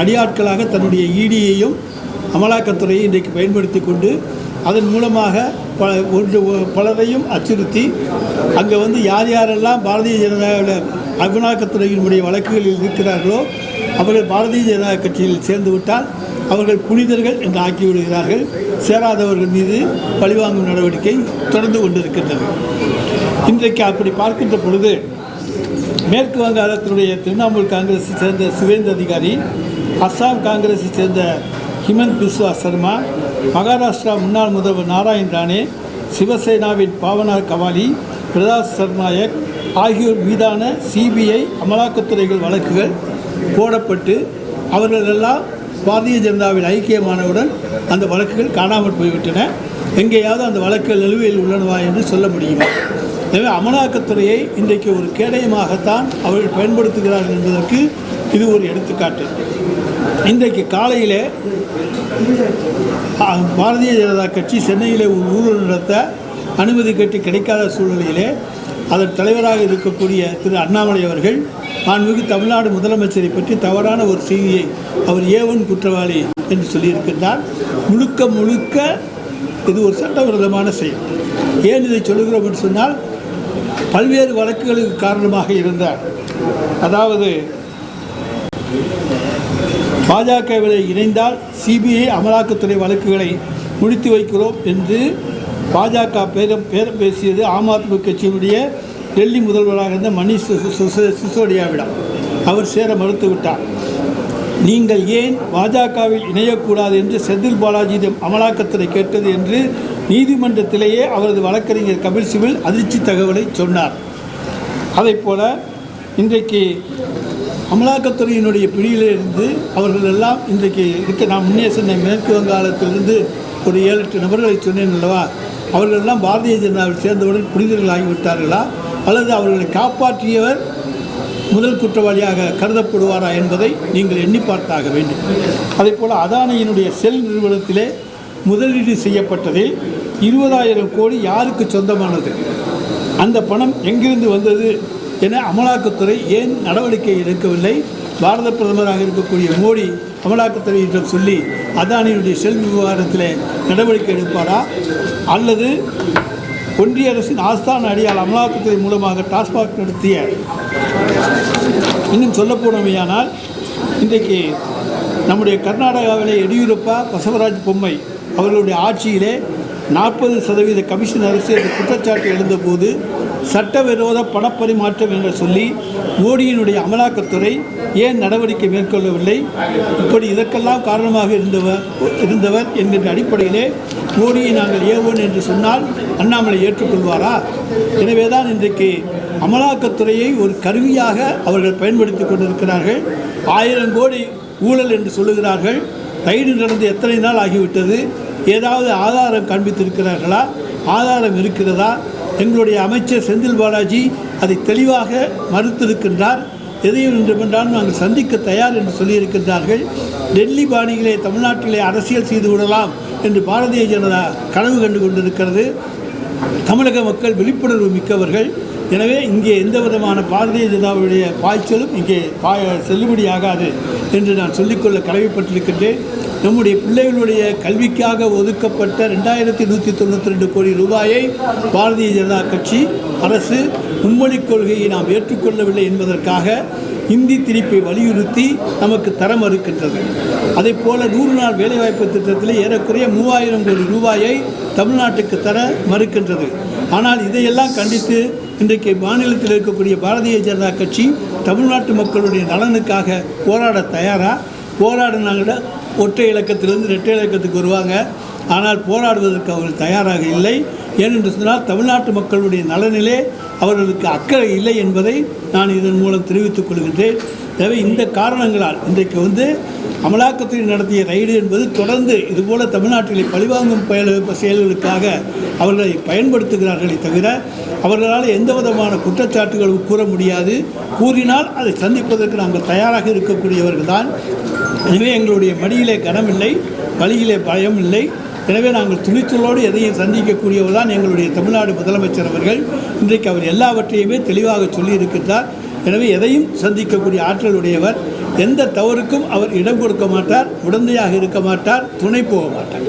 அடியாட்களாக தன்னுடைய ஈடியையும் அமலாக்கத்துறையை இன்றைக்கு பயன்படுத்தி கொண்டு அதன் மூலமாக பலரையும் அச்சுறுத்தி அங்கே யார் யாரெல்லாம் பாரதிய ஜனதா அமலாக்கத்துறையினுடைய வழக்குகளில் இருக்கிறார்களோ அவர்கள் பாரதிய ஜனதா கட்சியில் சேர்ந்து விட்டால் அவர்கள் புனிதர்கள் என்று ஆக்கிவிடுகிறார்கள். சேராதவர்கள் மீது பழிவாங்கும் நடவடிக்கை தொடர்ந்து கொண்டிருக்கின்றது. இன்றைக்கு அப்படி பார்க்கின்ற பொழுது மேற்கு வங்காளத்தினுடைய திரிணாமுல் காங்கிரஸை சேர்ந்த சுவேந்து அதிகாரி, அஸ்ஸாம் காங்கிரஸை சேர்ந்த ஹிமந்த் பிஸ்வா சர்மா, மகாராஷ்டிரா முன்னாள் முதல்வர் நாராயண் ரானே, சிவசேனாவின் பாவனா கவாலி, பிரதாஸ் சர்நாயக் ஆகியோர் மீதான சிபிஐ அமலாக்கத்துறைகள் வழக்குகள் போடப்பட்டு அவர்களெல்லாம் பாரதிய ஜனதாவில் ஐக்கியமானவுடன் அந்த வழக்குகள் காணாமல் போய்விட்டன. எங்கேயாவது அந்த வழக்குகள் நிலுவையில் உள்ளனவா என்று சொல்ல முடியுமா? எனவே அமலாக்கத்துறையை இன்றைக்கு ஒரு கேடயமாகத்தான் அவர்கள் பயன்படுத்துகிறார்கள் என்பதற்கு இது ஒரு எடுத்துக்காட்டு. இன்றைக்கு காலையில் பாரதிய ஜனதா கட்சி சென்னையில் ஒரு ஊழல் நடத்த அனுமதி கட்டி கிடைக்காத சூழ்நிலையிலே அதன் தலைவராக இருக்கக்கூடிய திரு அண்ணாமலை அவர்கள் மாண்புமிகு தமிழ்நாடு முதலமைச்சரை பற்றி தவறான ஒரு செய்தியை அவர் ஏவன் குற்றவாளி என்று சொல்லியிருக்கின்றார். முழுக்க இது ஒரு சட்டவிரோதமான செயல். ஏன் இதை சொல்லுகிறோம் என்று சொன்னால், பல்வேறு வழக்குகளுக்கு காரணமாக இருந்தார். அதாவது பாஜகவில் இணைந்தால் சிபிஐ அமலாக்கத்துறை வழக்குகளை முடித்து வைக்கிறோம் என்று பாஜக பேரம் பேசியது ஆம் ஆத்மி கட்சியினுடைய டெல்லி முதல்வராக இருந்த மணிஷ் சிசோடியாவிடம். அவர் சேர மறுத்துவிட்டார். நீங்கள் ஏன் பாஜகவில் இணையக்கூடாது என்று செந்தில் பாலாஜியிடம் அமலாக்கத்துறை கேட்டது என்று நீதிமன்றத்திலேயே அவரது வழக்கறிஞர் கபில் சிபில் அதிர்ச்சி தகவலை சொன்னார். அதைப்போல இன்றைக்கு அமலாக்கத்துறையினுடைய பிடியிலிருந்து அவர்கள் எல்லாம் இன்றைக்கு நான் முன்னே சொன்ன மேற்கு வங்காளத்திலிருந்து ஒரு 7-8 நபர்களை சொன்னேன் அல்லவா, அவர்களெல்லாம் பாரதிய ஜனதாவில் சேர்ந்தவுடன் புனிதர்களாகிவிட்டார்களா அல்லது அவர்களை காப்பாற்றியவர் முதல் குற்றவாளியாக கருதப்படுவாரா என்பதை நீங்கள் எண்ணி பார்த்தாக வேண்டும். அதேபோல் அதானியினுடைய செல் நிறுவனத்திலே முதலீடு செய்யப்பட்டதில் 20,000 கோடி யாருக்கு சொந்தமானது, அந்த பணம் எங்கிருந்து வந்தது என அமலாக்கத்துறை ஏன் நடவடிக்கை எடுக்கவில்லை? பாரத பிரதமராக இருக்கக்கூடிய மோடி அமலாக்கத்துறையிடம் சொல்லி அதானியுடைய செல் விவகாரத்தில் நடவடிக்கை எடுப்பாரா அல்லது ஒன்றிய அரசின் ஆஸ்தான அடியால் அமலாக்கத்துறை மூலமாக டாஸ்மாக் நடத்திய, இன்னும் சொல்லப்போனமையானால் இன்றைக்கு நம்முடைய கர்நாடகாவிலே எடியூரப்பா பசவராஜ் பொம்மை அவர்களுடைய ஆட்சியிலே 40% கமிஷன் அரசு என்ற குற்றச்சாட்டு எழுந்தபோது சட்டவிரோத பணப்பரிமாற்றம் என்று சொல்லி மோடியினுடைய அமலாக்கத்துறை ஏன் நடவடிக்கை மேற்கொள்ளவில்லை? இப்படி இதற்கெல்லாம் காரணமாக இருந்தவர் என்கின்ற அடிப்படையிலே மோடியை நாங்கள் ஏவோன் என்று சொன்னால் அண்ணாமலை ஏற்றுக்கொள்வாரா? எனவே தான் இன்றைக்கு அமலாக்கத்துறையை ஒரு கருவியாக அவர்கள் பயன்படுத்தி கொண்டிருக்கிறார்கள். 1000 கோடி ஊழல் என்று சொல்லுகிறார்கள். ரைடு நடந்து எத்தனை நாள் ஆகிவிட்டது? ஏதாவது ஆதாரம் காண்பித்திருக்கிறார்களா? ஆதாரம் இருக்கிறதா? எங்களுடைய அமைச்சர் செந்தில் பாலாஜி அதை தெளிவாக மறுத்திருக்கின்றார். எதையும் என்றாலும் நாங்கள் சந்திக்க தயார் என்று சொல்லியிருக்கின்றார்கள். டெல்லி பாணிகளே தமிழ்நாட்டிலே அரசியல் செய்து விடலாம் என்று பாரதிய ஜனதா கனவு கண்டு கொண்டிருக்கிறது. தமிழக மக்கள் விழிப்புணர்வு மிக்கவர்கள். எனவே இங்கே எந்த விதமான பாரதிய ஜனதாவுடைய பாய்ச்சலும் இங்கே செல்லுபடியாகாது என்று நான் சொல்லிக்கொள்ள கடமைப்பட்டிருக்கின்றேன். நம்முடைய பிள்ளைகளுடைய கல்விக்காக ஒதுக்கப்பட்ட 2192 கோடி ரூபாயை பாரதிய ஜனதா கட்சி அரசு மும்மொழி கொள்கையை நாம் ஏற்றுக்கொள்ளவில்லை என்பதற்காக இந்தி திணிப்பை வலியுறுத்தி நமக்கு தர மறுக்கின்றது. அதே போல 100 நாள் வேலைவாய்ப்பு திட்டத்தில் ஏறக்குறைய 3000 கோடி ரூபாயை தமிழ்நாட்டுக்கு தர மறுக்கின்றது. ஆனால் இதையெல்லாம் கண்டித்து இன்றைக்கு மாநிலத்தில் இருக்கக்கூடிய பாரதிய ஜனதா கட்சி தமிழ்நாட்டு மக்களுடைய நலனுக்காக போராட தயாரா? போராடினாங்க ஒற்றை இலக்கத்திலிருந்து 2 இலக்கத்துக்கு வருவாங்க. ஆனால் போராடுவதற்கு அவர்கள் தயாராக இல்லை. ஏனென்று சொன்னால் தமிழ்நாட்டு மக்களுடைய நலனிலே அவர்களுக்கு அக்கறை இல்லை என்பதை நான் இதன் மூலம் தெரிவித்துக் கொள்கின்றேன். எனவே இந்த காரணங்களால் இன்றைக்கு அமலாக்கத்துறை நடத்திய ரைடு என்பது தொடர்ந்து இதுபோல் தமிழ்நாட்டிலே பழிவாங்கும் செயல்களுக்காக அவர்களை பயன்படுத்துகிறார்களே தவிர அவர்களால் எந்த விதமான குற்றச்சாட்டுகளும் கூற முடியாது. கூறினால் அதை சந்திப்பதற்கு நாங்கள் தயாராக இருக்கக்கூடியவர்கள் தான். எனவே எங்களுடைய மடியிலே கனமில்லை, வழியிலே பயம் இல்லை. எனவே நாங்கள் துணிச்சலோடு எதையும் சந்திக்கக்கூடியவர் தான் எங்களுடைய தமிழ்நாடு முதலமைச்சர் அவர்கள். இன்றைக்கு அவர் எல்லாவற்றையுமே தெளிவாக சொல்லியிருக்கின்றார். எனவே எதையும் சந்திக்கக்கூடிய ஆற்றல் உடையவர். எந்த தவறுக்கும் அவர் இடம் கொடுக்க மாட்டார், உடந்தையாக இருக்க மாட்டார், துணை போக மாட்டார்.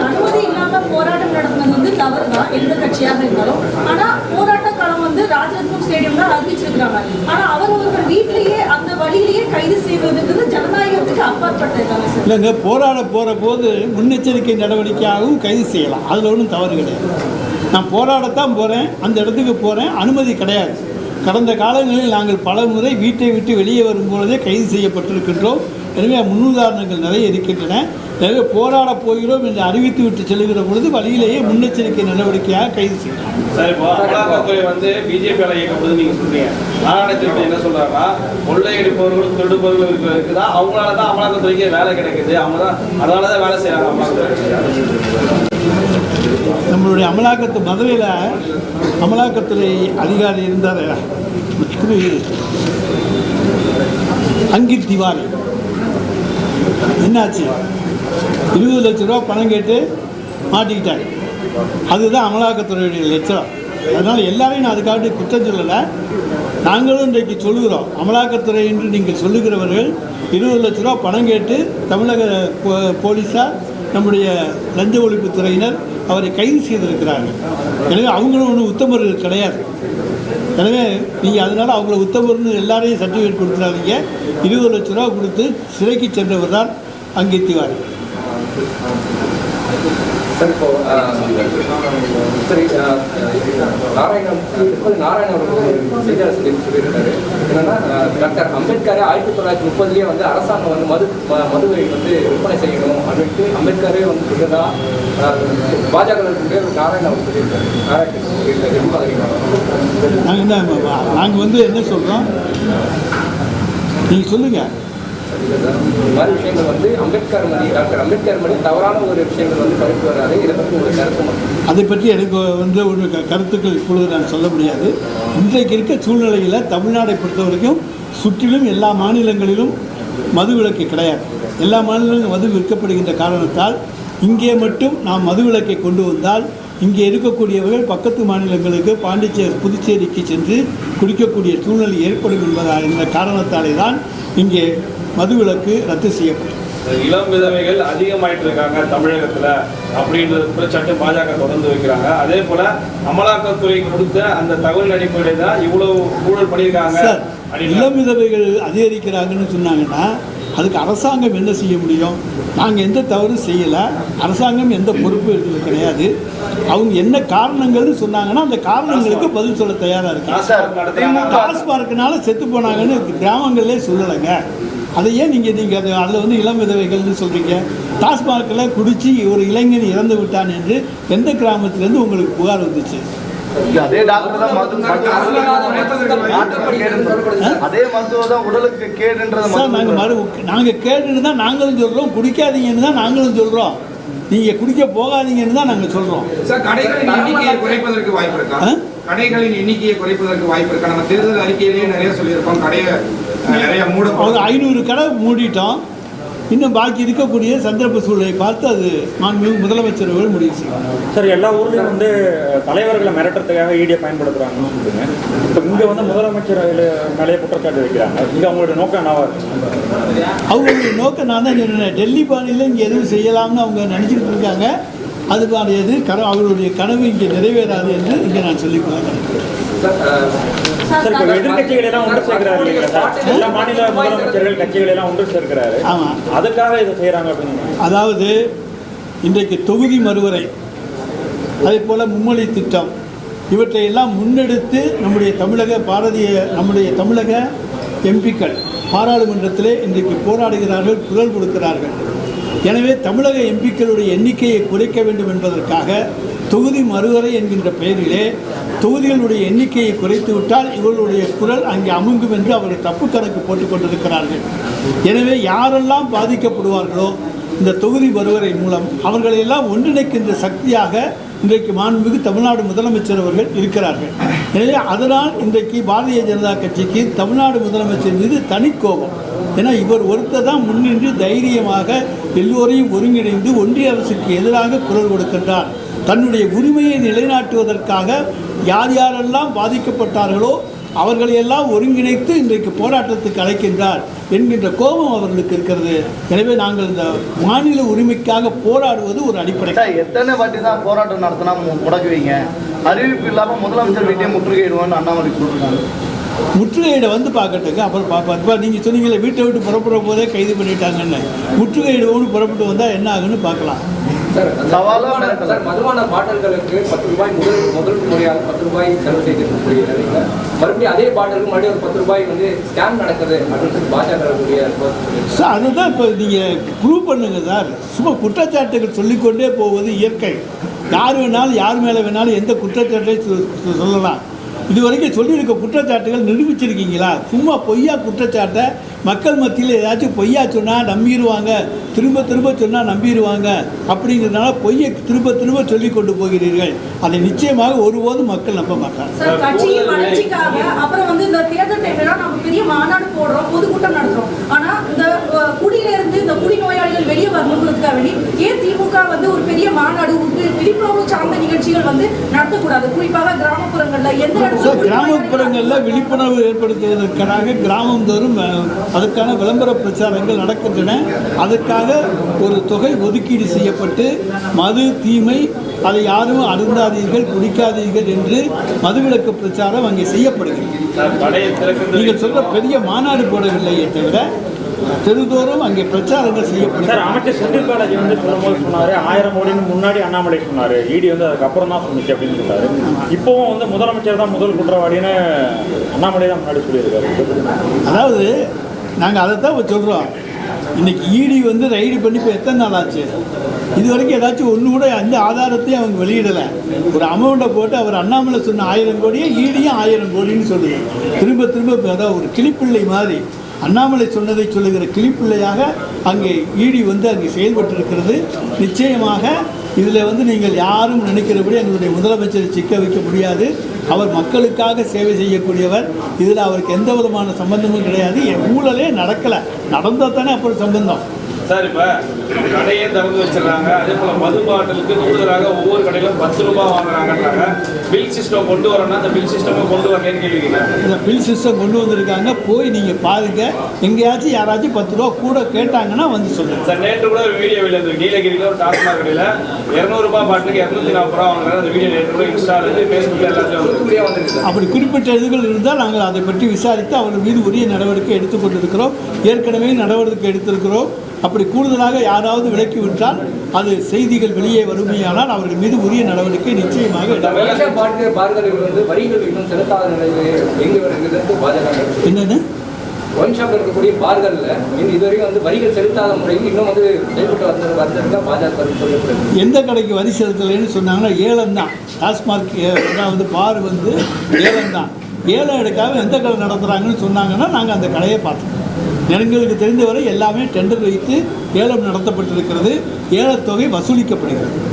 அனுமதி இல்லாம போராட்டம் நடந்தது வந்து தவறு தான், எந்த கட்சியாக இருந்தாலும். ஆனா போராட்ட காலம் வந்து ராஜரத்னம் ஸ்டேடியம் தான் அறிவிச்சிருக்காங்க. ஆனா அவர்கள் வீட்டிலேயே அந்த வழியிலேயே கைது செய்வதற்கு ஜனநாயகத்துக்கு அப்பாற்பட்டது இல்லைங்க. போராட போற போது முன்னெச்சரிக்கை நடவடிக்கையாகவும் கைது செய்யலாம், அதுல ஒன்றும் தவறு கிடையாது. நான் போராடத்தான் போறேன், அந்த இடத்துக்கு போறேன், அனுமதி கிடையாது. கடந்த காலங்களில் நாங்கள் பல முறை வீட்டை விட்டு வெளியே வரும்பொழுதே கைது செய்யப்பட்டிருக்கின்றோம். எனவே முன்னுதாரணங்கள் நிறைய இருக்கின்றன. எனவே போராட போகிறோம் என்று அறிவித்து விட்டு செல்கிற பொழுது வழியிலேயே முன்னெச்சரிக்கை நடவடிக்கையாக கைது செய்யலாம். சார், இப்போ அமலாக்கத்துறை வந்து பிஜேபியால் இயக்கப்படுது நீங்கள் சொல்றீங்க. நாராயணத்திற்கு என்ன சொல்றாங்கன்னா, கொள்ளையடிப்பவர்களும் திருடுபவர்களும் இருக்குதா, அவங்களால தான் அமலாக்கத்துறைக்கு வேலை கிடைக்குது, அவங்க தான் அதனால தான் வேலை செய்யறாங்க அமலாக்கத்துறை. நம்மளுடைய மதுரையில் அமலாக்கத்துறை அதிகாரி இருந்தார் திரு அங்கித் திவாரி. என்னாச்சு? 20 லட்ச ரூபா பணம் கேட்டு மாட்டிக்கிட்டாங்க. அதுதான் அமலாக்கத்துறையுடைய லட்சம். அதனால் எல்லாரையும் நான் அதுக்காக குற்றம் சொல்லலை. நாங்களும் இன்றைக்கு சொல்லுகிறோம், அமலாக்கத்துறை என்று நீங்கள் சொல்லுகிறவர்கள் 20 லட்ச ரூபா பணம் கேட்டு தமிழக போலீஸார், நம்முடைய லஞ்ச ஒழிப்புத்துறையினர் அவரை கைது செய்திருக்கிறார்கள். எனவே அவங்களும் ஒன்றும் உத்தமர்கள் கிடையாது. எனவே நீங்கள் அதனால் அவங்கள உத்தமர்னு எல்லாரையும் சர்டிஃபிகேட் கொடுத்துறாதீங்க. 20 லட்ச ரூபா கொடுத்து சிறைக்கு சென்றவர் தான் அங்கித் திவாரி. சார், இப்போ சரி, நாராயணன் அவர்கள் செய்தியாளர் சொல்லியிருக்காரு என்னன்னா, டாக்டர் அம்பேத்கரை 1930 வந்து அரசாங்கம் வந்து மதுவை வந்து விற்பனை செய்யணும் அப்படின்ட்டு அம்பேத்கரே வந்து சொல்றதா பாஜக நாராயணன் அவர் சொல்லியிருக்காரு. நாங்கள் வந்து என்ன சொல்கிறோம், நீங்கள் சொல்லுங்கள். இந்த மாதிரி விஷயங்கள் வந்து டாக்டர் அம்பேத்கர் மாதிரி தவறான ஒரு விஷயங்கள் வந்து பறித்து வராது. இதை பற்றி ஒரு கருத்து அதை பற்றி எனக்கு வந்து ஒரு கருத்துக்கள் இப்பொழுது நான் சொல்ல முடியாது. இன்றைக்கு இருக்க சூழ்நிலையில் தமிழ்நாடை பொறுத்த வரைக்கும் சுற்றிலும் எல்லா மாநிலங்களிலும் மதுவிலக்கு கிடையாது. எல்லா மாநிலங்களும் மது விற்கப்படுகின்ற காரணத்தால் இங்கே மட்டும் நாம் மதுவிலக்கை கொண்டு வந்தால் இங்கே இருக்கக்கூடியவர்கள் பக்கத்து மாநிலங்களுக்கு புதுச்சேரிக்கு சென்று குடிக்கக்கூடிய சூழ்நிலை ஏற்படும் என்பதால் இந்த காரணத்தாலே தான் இங்கே மதுவிலக்கு ரத்து செய்யப்படும். இளம் விதவைகள் அதிகமாயிட்டு இருக்காங்க தமிழகத்தில் அப்படின்ற குற்றச்சாட்டு பாஜக தொடர்ந்து வைக்கிறாங்க. அதே போல அமலாக்கத்துறை கொடுத்த அந்த தகவல் அடிப்படையில் தான் இவ்வளவு ஊழல் பண்ணியிருக்காங்க. இளம் விதவைகள் அதிகரிக்கிறாங்கன்னு சொன்னாங்கன்னா அதுக்கு அரசாங்கம் என்ன செய்ய முடியும்? நாங்கள் எந்த தவறும் செய்யலை, அரசாங்கம் எந்த பொறுப்பு கிடையாது. அவங்க என்ன காரணங்கள்னு சொன்னாங்கன்னா அந்த காரணங்களுக்கு பதில் சொல்ல தயாராக இருக்காங்க. டாஸ்மார்க்குனால செத்து போனாங்கன்னு கிராமங்கள்லேயே சொல்லலைங்க. அதை ஏன் நீங்கள் அதில் வந்து இளம் விதவைகள்னு சொல்கிறீங்க? டாஸ்மார்க்கில் குடித்து ஒரு இளைஞன் இறந்து விட்டான் என்று எந்த கிராமத்திலேருந்து உங்களுக்கு புகார் வந்துச்சு? அதே டாக்டர் தான் அதே மருத்துவம் தான் உடலுக்கு கேடுன்றது. நாங்கள் கேடுன்னு தான் நாங்களும் சொல்கிறோம், குடிக்காதீங்கன்னு தான் நாங்களும் சொல்கிறோம். நீங்கள் குடிக்க போகாதீங்கன்னு தான் நாங்கள் சொல்கிறோம். சார், கடைகளின் எண்ணிக்கையை குறைப்பதற்கு வாய்ப்பு இருக்கா? கடைகளின் எண்ணிக்கையை குறைப்பதற்கு வாய்ப்பு இருக்கா? நம்ம தேர்தல் அறிக்கையிலேயே நிறைய சொல்லியிருக்கோம், கடையை நிறைய மூட. ஒரு 500 கடை மூடிட்டோம். இன்னும் பாக்கி இருக்கக்கூடிய சந்தர்ப்ப சூழலை பார்த்து அது முதலமைச்சர்கள் முடிவு செய்வாங்க. சார், எல்லா ஊர்லேயும் வந்து தலைவர்களை மிரட்டுறதுக்காக ஈடியை பயன்படுத்துகிறாங்கன்னு சொல்லுங்க. இப்போ இங்கே வந்து முதலமைச்சர் மேலேயே குற்றச்சாட்டு வைக்கிறாங்க. இங்கே அவங்களுடைய நோக்கம் என்னவா இருக்கு? அவங்களுடைய நோக்கம் நான் தான் சொன்னேன், டெல்லி பாணியில் இங்கே எதுவும் செய்யலாம்னு அவங்க நினச்சிக்கிட்டு இருக்காங்க. அதுக்கானது அவர்களுடைய கனவு இங்கே நிறைவேறாது என்று இங்கே நான் சொல்லிக்கொள்ள. சார், இப்போ எதிர்கட்சிகள் எல்லாம் ஒன்று சேர்க்கிறாரு இல்லைங்களா சார்? எல்லா மாநில முதலமைச்சர்கள் கட்சிகள் எல்லாம் ஒன்று சேர்க்கிறாரு. ஆமாம், அதுக்காக இதை செய்கிறாங்க அப்படின்னு. அதாவது இன்றைக்கு தொகுதி மறுவரை, அதே போல் மும்மொழி திட்டம், இவற்றையெல்லாம் முன்னெடுத்து நம்முடைய தமிழக எம்பிக்கள் பாராளுமன்றத்திலே இன்றைக்கு போராடுகிறார்கள், குரல் கொடுக்கிறார்கள். எனவே தமிழக எம்பிக்களுடைய எண்ணிக்கையை குறைக்க வேண்டும் என்பதற்காக தொகுதி மறுவரை என்கின்ற பெயரிலே தொகுதிகளுடைய எண்ணிக்கையை குறைத்து விட்டால் இவர்களுடைய குரல் அங்கே அமுங்கும் என்று அவர்கள் தப்பு கணக்கு போட்டுக் கொண்டிருக்கிறார்கள். எனவே யாரெல்லாம் பாதிக்கப்படுவார்களோ இந்த தொகுதி மறுவரை மூலம் அவர்களையெல்லாம் ஒன்றிணைக்கின்ற சக்தியாக இன்றைக்கு மாண்புமிகு தமிழ்நாடு முதலமைச்சர் அவர்கள் இருக்கிறார்கள். எனவே அதனால் இன்றைக்கு பாரதிய ஜனதா கட்சிக்கு தமிழ்நாடு முதலமைச்சர் மீது தனி கோபம். ஏன்னா இவர் ஒருத்தர் தான் முன்னின்று தைரியமாக எல்லோரையும் ஒருங்கிணைந்து ஒன்றிய அரசுக்கு எதிராக குரல் கொடுக்கின்றார். தன்னுடைய உரிமையை நிலைநாட்டுவதற்காக யார் யாரெல்லாம் பாதிக்கப்பட்டார்களோ அவர்களையெல்லாம் ஒருங்கிணைத்து இன்றைக்கு போராட்டத்துக்கு அழைக்கின்றார் என்கின்ற கோபம் அவர்களுக்கு இருக்கிறது. எனவே நாங்கள் இந்த மாநில உரிமைக்காக போராடுவது ஒரு அடிப்படை. சார், எத்தனை வாட்டி தான் போராட்டம் நடத்தினா முடக்குவீங்க? அறிவிப்பு இல்லாமல் முதலமைச்சர் வீட்டையே முற்றுகையிடுவோன்னு அண்ணாமலை சொல்லியிருக்காங்க. முற்றுகையிட வந்து பார்க்கட்டுங்க, அப்புறம் பார்ப்போம். இப்போ நீங்கள் சொன்னீங்களே வீட்டை விட்டு புறப்படுற போதே கைது பண்ணிட்டாங்கன்னு, முற்றுகையிடுவோன்னு புறப்பட்டு வந்தால் என்ன ஆகுன்னு பார்க்கலாம். சார், மதுபான பாட்டில்களுக்கு 10 ரூபாய் முதல் முறையாக 10 ரூபாய் செலவு செய்திருக்கக்கூடிய மறுபடியும் அதே பாட்டிலுக்கு மறுபடியும் ஒரு 10 ரூபாய் வந்து ஸ்கேம் நடக்குது அப்படின்னு பாஜக சார், அதுதான் இப்போ நீங்கள் ப்ரூவ் பண்ணுங்க சார். சும்மா குற்றச்சாட்டுகள் சொல்லிக்கொண்டே போவது இயற்கை. யார் வேணாலும் யார் மேலே வேணாலும் எந்த குற்றச்சாட்டை சொல்லலாம். இதுவரைக்கும் சொல்லியிருக்க குற்றச்சாட்டுகள் நிரூபிச்சிருக்கீங்களா? சும்மா பொய்யா குற்றச்சாட்டை மக்கள் மத்தியில் ஏதாச்சும் பொய்யா சொன்னால் நம்பிடுவாங்க, திரும்ப திரும்ப சொன்னால் நம்பிடுவாங்க அப்படிங்கிறதுனால பொய்யை திரும்ப திரும்ப சொல்லி கொண்டு போகிறீர்கள். அதை நிச்சயமாக ஒருபோதும் மக்கள் நம்ப மாட்டாங்க. சார், கட்சியின் வளர்ச்சிக்காக அப்புறம் வந்து இந்த தேர்தல் டைம்ல நம்ம பெரிய மாநாடு போடுறோம், பொதுக்கூட்டம் நடத்துறோம். ஆனா இந்த குடியிலிருந்து இந்த குடி நோயாளிகள் வெளியே வரணுங்கிறதுக்காக வேண்டி ஏன் திமுக வந்து ஒரு பெரிய மாநாடு விழிப்புணர்வு சார்ந்த நிகழ்ச்சிகள் வந்து நடத்தக்கூடாது? குறிப்பாக கிராமப்புறங்கள்ல எந்த கிராமப்புறங்களில் விழிப்புணர்வு ஏற்படுத்துவதற்காக கிராமந்தோறும் அதற்கான விளம்பர பிரச்சாரங்கள் நடக்கின்றன. அதற்காக ஒரு தொகை ஒதுக்கீடு செய்யப்பட்டு மது தீமை, அதை யாரும் அருந்தாதீர்கள், குடிக்காதீர்கள் என்று மதுவிலக்கு பிரச்சாரம் அங்கே செய்யப்படுகிறது. நீங்கள் சொல்ற பெரிய மாநாடு போடவில்லையே தவிர தெருதோறும் அங்கே பிரச்சாரங்கள் செய்யப்படும். சார், அமைச்சர் செந்தில் பாலாஜி வந்து சொல்லும்போது சொன்னார் 1000 கோடின்னு முன்னாடி அண்ணாமலை சொன்னார், இடி வந்து அதுக்கப்புறம் தான் சொன்னிச்சு அப்படின்னு சொன்னார். இப்போவும் வந்து முதலமைச்சர் தான் முதல் குற்றவாளின்னு அண்ணாமலை தான் முன்னாடி சொல்லியிருக்காரு. அதாவது நாங்கள் அதை தான் சொல்கிறோம். இன்றைக்கி இடி வந்து ரைடு பண்ணி இப்போ எத்தனை நாள் ஆச்சு? இது வரைக்கும் ஏதாச்சும் ஒன்று கூட அந்த ஆதாரத்தையும் அவங்க வெளியிடலை. ஒரு அமௌண்ட்டை போட்டு அவர் அண்ணாமலை சொன்ன 1000 கோடியே ஈடியும் 1000 கோடின்னு சொல்லுது. திரும்ப திரும்ப அதாவது ஒரு கிளிப்பிள்ளை மாதிரி அண்ணாமலை சொன்னதை சொல்லுகிற கிளிப்பிள்ளையாக அங்கே இடி வந்து அங்கே செயல்பட்டிருக்கிறது. நிச்சயமாக இதில் வந்து நீங்கள் யாரும் நினைக்கிறபடி எங்களுடைய முதலமைச்சரை சிக்க வைக்க முடியாது. அவர் மக்களுக்காக சேவை செய்யக்கூடியவர். இதில் அவருக்கு எந்த விதமான சம்பந்தமும் கிடையாது. ஊழலே நடக்கலை, நடந்தால் தானே அப்புறம் சம்பந்தம். சார், இப்போ கடையே திறந்து வச்சிடறாங்க. அதே போல் மது பாட்டிலுக்கு கூடுதலாக ஒவ்வொரு கடையிலும் 10 ரூபாய் வாங்குறாங்கன்றாங்க. பில் சிஸ்டம் கொண்டு வரணும்னா அந்த பில் சிஸ்டமை கொண்டு வரலன்னு கேள்விக்கிறேன். இந்த பில் சிஸ்டம் கொண்டு வந்திருக்காங்க, போய் நீங்கள் பாருங்கள். எங்கேயாச்சும் யாராச்சும் 10 ரூபா கூட கேட்டாங்கன்னா வந்து சொல்லுங்கள். சார், நேற்று கூட ஒரு வீடியோ வெளியே நீலகிரியில் ஒரு டாஸ்மாக் கடையில் 200 ரூபாய் பாட்டிலுக்கு 240 ரூபா வாங்குறாங்க. அந்த வீடியோ நேற்று கூட இன்ஸ்டாலேருந்து ஃபேஸ்புக்கில் எல்லாத்தையும் வந்து அப்படி குறிப்பிட்ட இதுகள் இருந்தால் நாங்கள் அதை பற்றி விசாரித்து அவர்கள் மீது உரிய நடவடிக்கை எடுத்துக்கொண்டிருக்கிறோம். ஏற்கனவே நடவடிக்கை எடுத்திருக்கிறோம். அப்படி கூடுதலாக யாராவது விலக்கி விட்டால் அது செய்திகள் வெளியே வருமையானால் அவர்கள் மீது உரிய நடவடிக்கை நிச்சயமாக என்னன்னு ஒன் ஷாப்ல இருக்கக்கூடிய பார்கள்ல இதுவரைக்கும் வந்து வரிகள் செலுத்தாத முறையில் இன்னும் வந்து செயல்பட்டு வந்திருக்கா பாஜக சொல்லப்படுது. எந்த கடைக்கு வரி செலுத்தலைன்னு சொன்னாங்கன்னா ஏலம் தான். டாஸ்மாக் அதாவது பார் வந்து ஏலம் தான். ஏலம் எடுக்காமல் எந்த கடை நடத்துகிறாங்கன்னு சொன்னாங்கன்னா நாங்கள் அந்த கடையை பார்த்தோம். எங்களுக்கு தெரிந்தவரை எல்லாமே டெண்டர் வைத்து ஏலம் நடத்தப்பட்டிருக்கிறது. ஏலத்தொகை வசூலிக்கப்படுகிறது.